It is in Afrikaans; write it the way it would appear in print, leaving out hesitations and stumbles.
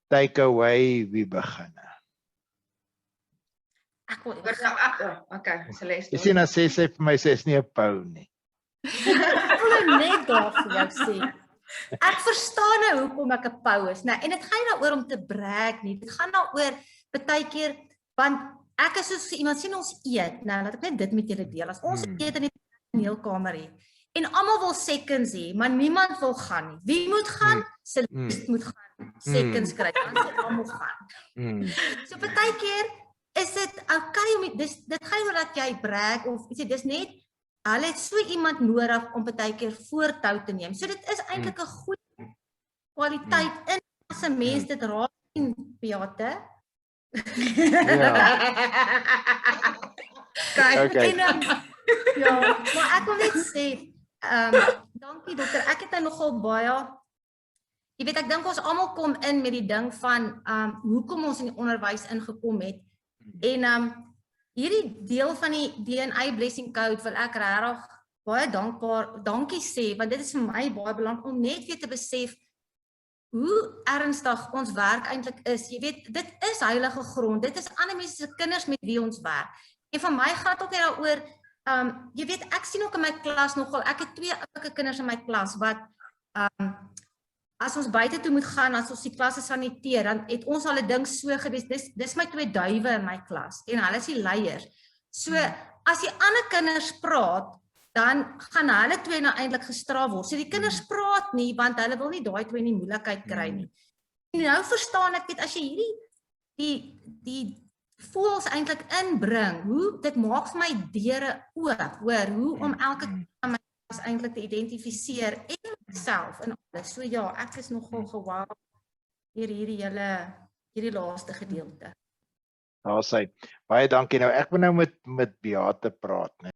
take away, wie begin? Ek wil Okay, Celeste. Jy sien, as sy sê vir my, sy is nie 'n pou nie. net daar vir jou sê. Ek verstaan nou hoekom ek 'n pou is, né? En dit gaan nie daaroor om te brag nie. Dit gaan daaroor partykeer want ek is soos iemand sien ons eet. Nou laat ek net dit met julle deel. As ons eet in die toneelkamer het en almal wil seconds hê, maar niemand wil gaan nie. Wie moet gaan? Celeste moet gaan. Seconds kry. Dan sê almal gaan. So partykeer is dit okay om dit gaan nie oor dat jy brag of iets, dis net hulle het so iemand nodig om partykeer voortou te neem. So dit is eintlik 'n goeie kwaliteit in as 'n mens dit raak in Beate. Okay. En, ja, maar ek wil net sê, dankie dokter, ek het nou nogal baie, jy weet ek dink ons almal kom in met die ding van hoekom ons in die onderwys ingekom het. En hierdie deel van die DNA Blessing Code wil ek regtig baie dankie sê, want dit is vir my baie belangrik om net weer te besef hoe ernstig ons werk eintlik is. Jy weet, dit is heilige grond. Dit is ander mense se kinders met wie ons werk. En vir my gaan dit ook net daaroor, jy weet, ek sien ook in my klas nogal, ek het 2 ouelike kinders in my klas wat as ons buite toe moet gaan, as ons die klasse saniteer, dan het ons al 'n ding so gewees, dis my 2 duiwe in my klas, en hulle is die leiers. So, as die ander kinders praat, dan gaan hulle 2 nou eintlik gestraf word. So die kinders praat nie, want hulle wil nie daai 2 in die moeilikheid kry nie. En nou verstaan ek dit, as jy hierdie die voels eintlik inbring, hoe, dit maak vir my deure oop, hoor, hoe om elke kind is eintlik te identifiseer en myself in alles. So ja, ek is nogal gewaar hierdie laaste gedeelte. Daar sê, baie dankie. Nou, ek wil nou met Beate praat, né?